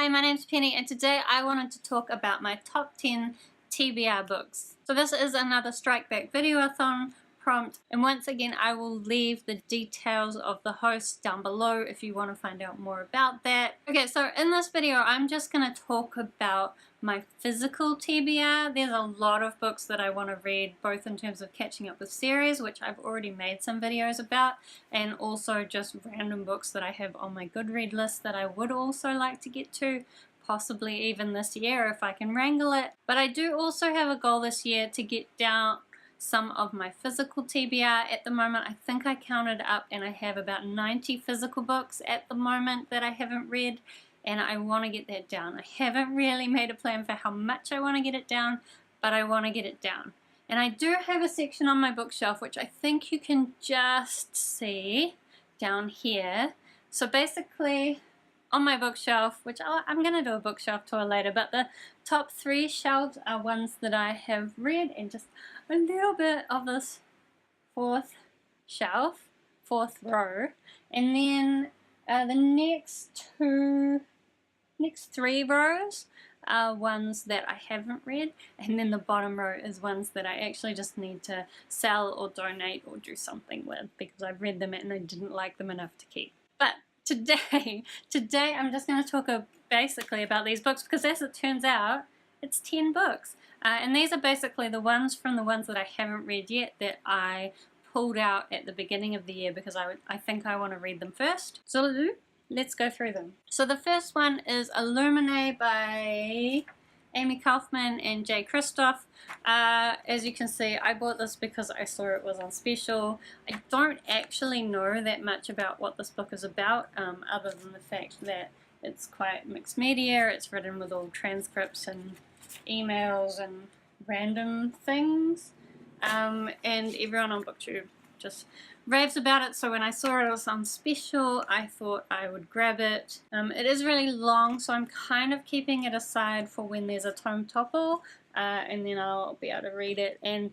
Hi, my name's Penny and today I wanted to talk about my top 10 TBR books. So this is another Strikeback Videoathon prompt, and once again I will leave the details of the hosts down below if you want to find out more about that. Okay, so in this video I'm just going to talk about my physical TBR. There's a lot of books that I want to read, both in terms of catching up with series, which I've already made some videos about, and also just random books that I have on my Goodread list that I would also like to get to, possibly even this year if I can wrangle it. But I do also have a goal this year to get down some of my physical TBR. At the moment I think I counted up and I have about 90 physical books at the moment that I haven't read, and I want to get that down. I haven't really made a plan for how much I want to get it down, but I want to get it down. And I do have a section on my bookshelf which I think you can just see down here. So basically on my bookshelf, which I'm going to do a bookshelf tour later, but the top 3 shelves are ones that I have read, and just a little bit of this fourth row, and then the next 3 rows are ones that I haven't read, and then the bottom row is ones that I actually just need to sell or donate or do something with because I've read them and I didn't like them enough to keep. But today I'm just going to talk basically about these books because, as it turns out, it's 10 books. And these are basically the ones from the ones that I haven't read yet that I pulled out at the beginning of the year because I think I want to read them first. So let's go through them. So the first one is Illuminae by Amy Kaufman and Jay Kristoff. As you can see, I bought this because I saw it was on special. I don't actually know that much about what this book is about, other than the fact that it's quite mixed media. It's written with all transcripts and emails and random things, and everyone on BookTube just raves about it, so when I saw it was on special I thought I would grab it. It is really long, so I'm kind of keeping it aside for when there's a tome topple, and then I'll be able to read it, and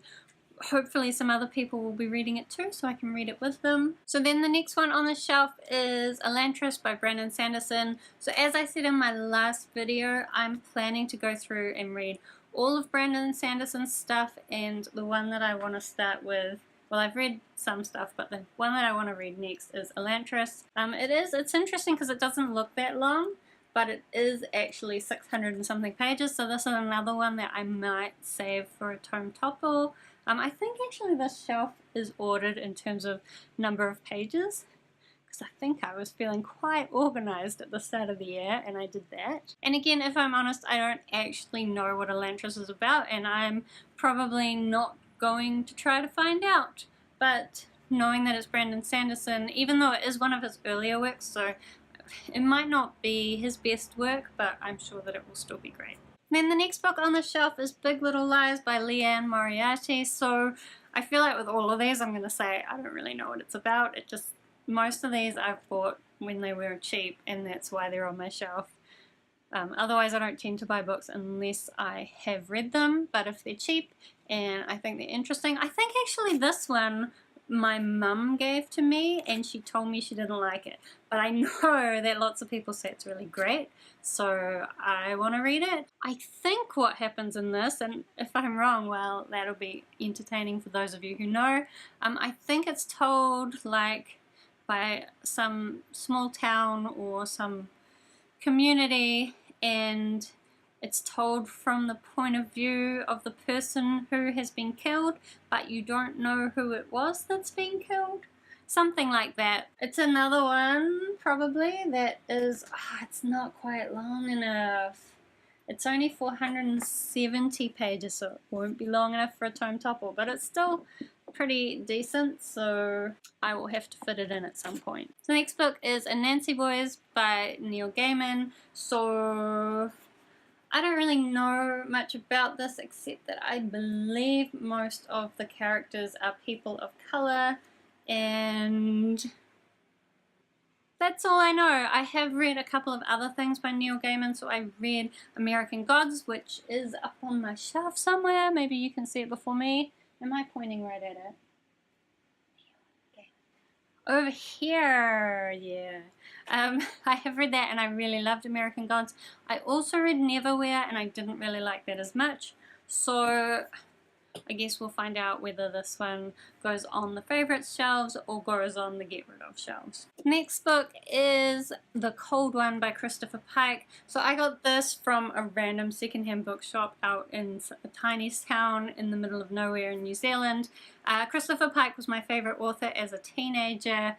hopefully some other people will be reading it too so I can read it with them. So then the next one on the shelf is Elantris by Sanderson. So as I said in my last video, I'm planning to go through and read all of Sanderson's stuff, and the one that I want to start with, well, I've read some stuff, but the one that I want to read next is Elantris. It's interesting because it doesn't look that long, but it is actually 600 and something pages, so this is another one that I might save for a tome topple. I think actually this shelf is ordered in terms of number of pages, because I think I was feeling quite organized at the start of the year and I did that. And again, if I'm honest, I don't actually know what Elantris is about, and I'm probably not going to try to find out. But knowing that it's Sanderson, even though it is one of his earlier works, so it might not be his best work, but I'm sure that it will still be great. Then the next book on the shelf is Big Little Lies by Leanne Moriarty. So I feel like with all of these I'm going to say I don't really know what it's about. Most of these I've bought when they were cheap, and that's why they're on my shelf. Otherwise I don't tend to buy books unless I have read them, but if they're cheap and I think they're interesting. I think actually this one my mum gave to me and she told me she didn't like it, but I know that lots of people say it's really great, so I want to read it. I think what happens in this, and if I'm wrong, well, that'll be entertaining for those of you who know. I think it's told like by some small town or some community, and it's told from the point of view of the person who has been killed, but you don't know who it was that's been killed. Something like that. It's another one, probably, that is, it's not quite long enough. It's only 470 pages, so it won't be long enough for a tome topple, but it's still pretty decent, so I will have to fit it in at some point. The next book is Nancy Boys by Neil Gaiman. So I don't really know much about this except that I believe most of the characters are people of color, and that's all I know. I have read a couple of other things by Neil Gaiman. So I read American Gods, which is up on my shelf somewhere. Maybe you can see it before me. Am I pointing right at it? Over here, yeah. I have read that and I really loved American Gods. I also read Neverwhere and I didn't really like that as much. So I guess we'll find out whether this one goes on the favorites shelves or goes on the get rid of shelves. Next book is The Cold One by Christopher Pike. So I got this from a random secondhand bookshop out in a tiny town in the middle of nowhere in New Zealand. Christopher Pike was my favorite author as a teenager.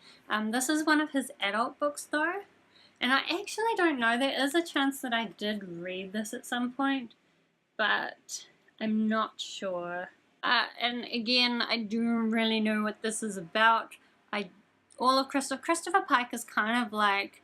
This is one of his adult books though. And I actually don't know, there is a chance that I did read this at some point, but I'm not sure. And again, I don't really know what this is about. All of Christopher Pike is kind of like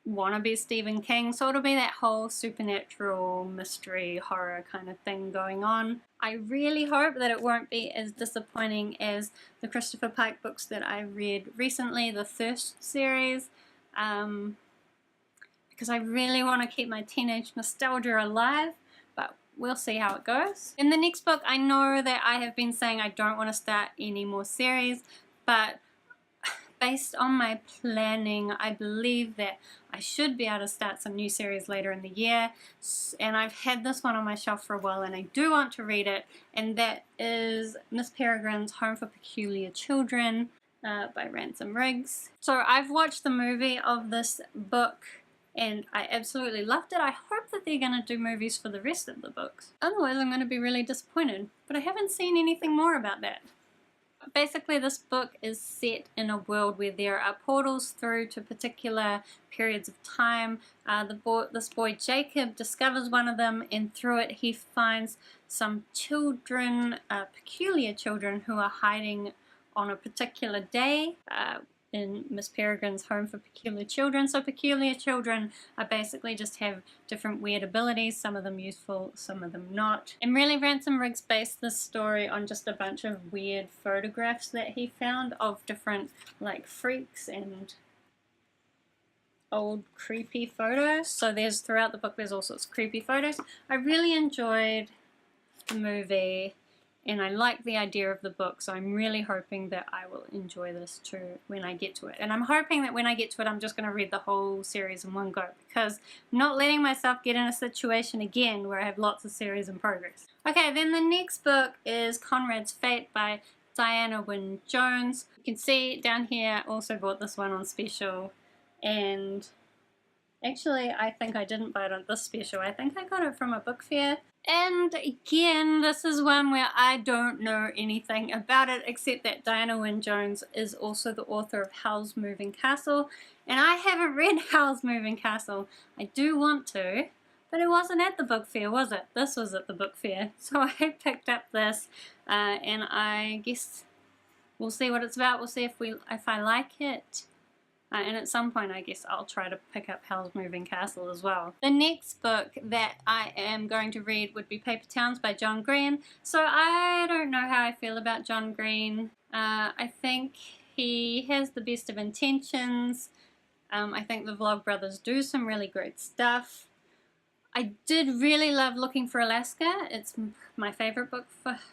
wannabe Stephen King, so it'll be that whole supernatural mystery horror kind of thing going on. I really hope that it won't be as disappointing as the Christopher Pike books that I read recently, the Thirst series, because I really want to keep my teenage nostalgia alive, but we'll see how it goes. In the next book, I know that I have been saying I don't want to start any more series, but based on my planning, I believe that I should be able to start some new series later in the year. And I've had this one on my shelf for a while and I do want to read it, and that is Miss Peregrine's Home for Peculiar Children by Ransom Riggs. So I've watched the movie of this book and I absolutely loved it. I hope that they're going to do movies for the rest of the books. Otherwise, I'm going to be really disappointed. But I haven't seen anything more about that. Basically, this book is set in a world where there are portals through to particular periods of time. This boy Jacob discovers one of them, and through it he finds some children, peculiar children, who are hiding on a particular day in Miss Peregrine's Home for Peculiar Children. So peculiar children are basically just have different weird abilities, some of them useful, some of them not. And really Ransom Riggs based this story on just a bunch of weird photographs that he found of different like freaks and old creepy photos. So there's throughout the book there's all sorts of creepy photos. I really enjoyed the movie and I like the idea of the book, so I'm really hoping that I will enjoy this too when I get to it. And I'm hoping that when I get to it, I'm just going to read the whole series in one go, because I'm not letting myself get in a situation again where I have lots of series in progress. Okay, then the next book is Conrads Fate by Diana Wynne Jones. You can see down here, I also bought this one on special, and actually I think I didn't buy it on this special. I think I got it from a book fair. And again, this is one where I don't know anything about it except that Diana Wynne Jones is also the author of Howl's Moving Castle, and I haven't read Howl's Moving Castle. I do want to, but it wasn't at the book fair, was it? This was at the book fair, so I picked up this, and I guess we'll see what it's about. We'll see if I like it. And at some point, I guess I'll try to pick up Howl's Moving Castle as well. The next book that I am going to read would be Paper Towns by John Green. So I don't know how I feel about John Green. I think he has the best of intentions. I think the Vlogbrothers do some really great stuff. I did really love Looking for Alaska. It's my favorite book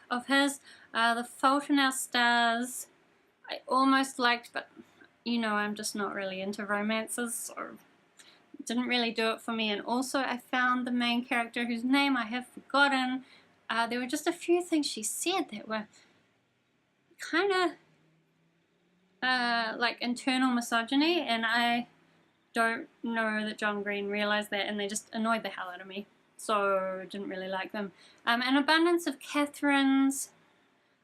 of his. The Fault in Our Stars, I almost liked, but you know, I'm just not really into romances, so it didn't really do it for me. And also I found the main character, whose name I have forgotten, there were just a few things she said that were kind of like internal misogyny, and I don't know that John Green realized that, and they just annoyed the hell out of me, so didn't really like them. An Abundance of Catherines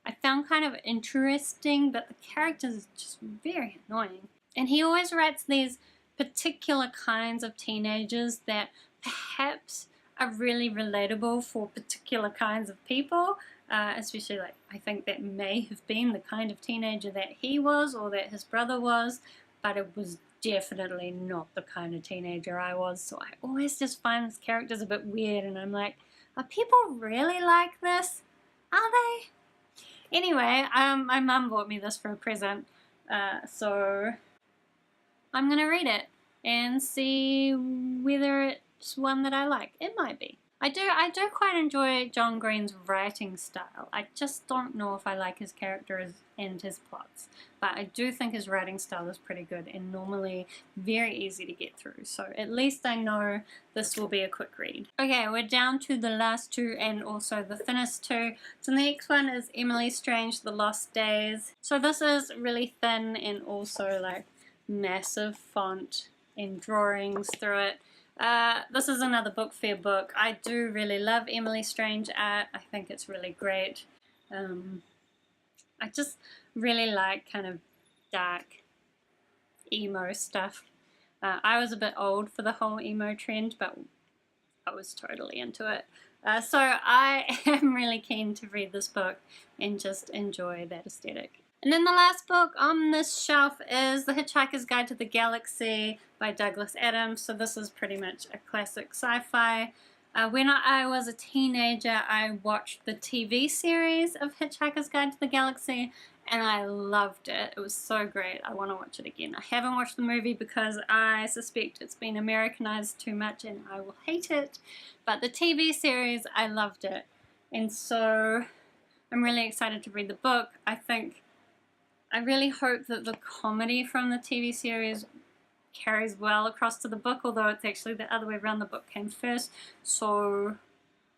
I found kind of interesting, but the characters are just very annoying. And he always writes these particular kinds of teenagers that perhaps are really relatable for particular kinds of people, especially like I think that may have been the kind of teenager that he was or that his brother was, but it was definitely not the kind of teenager I was. So I always just find his characters a bit weird, and I'm like, are people really like this? Are they? Anyway, my mum bought me this for a present, so I'm going to read it and see whether it's one that I like. It might be. I do quite enjoy John Green's writing style. I just don't know if I like his characters and his plots. But I do think his writing style is pretty good and normally very easy to get through. So at least I know this will be a quick read. Okay, we're down to the last two and also the thinnest two. So the next one is Emily Strange, The Lost Days. So this is really thin and also like massive font and drawings through it. This is another book fair book. I do really love Emily Strange art. I think it's really great. I just really like kind of dark emo stuff. I was a bit old for the whole emo trend, but I was totally into it. So I am really keen to read this book and just enjoy that aesthetic. And then the last book on this shelf is The Hitchhiker's Guide to the Galaxy by Douglas Adams. So this is pretty much a classic sci-fi. When I was a teenager, I watched the TV series of Hitchhiker's Guide to the Galaxy, and I loved it. It was so great. I want to watch it again. I haven't watched the movie because I suspect it's been Americanized too much and I will hate it. But the TV series, I loved it. And so I'm really excited to read the book. I really hope that the comedy from the TV series carries well across to the book, although it's actually the other way around. The book came first, so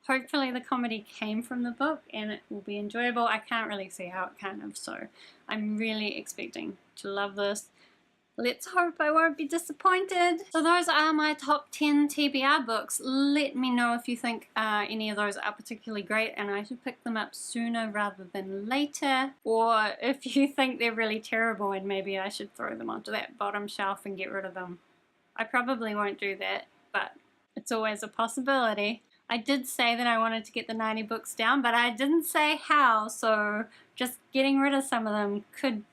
hopefully the comedy came from the book and it will be enjoyable. I can't really see how it can have, so I'm really expecting to love this. Let's hope I won't be disappointed. So those are my top 10 TBR books. Let me know if you think any of those are particularly great and I should pick them up sooner rather than later, or if you think they're really terrible and maybe I should throw them onto that bottom shelf and get rid of them. I probably won't do that, but it's always a possibility. I did say that I wanted to get the 90 books down, but I didn't say how, so just getting rid of some of them could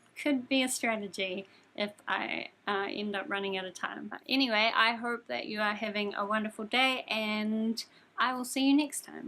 be a strategy if I end up running out of time. Anyway, I hope that you are having a wonderful day and I will see you next time.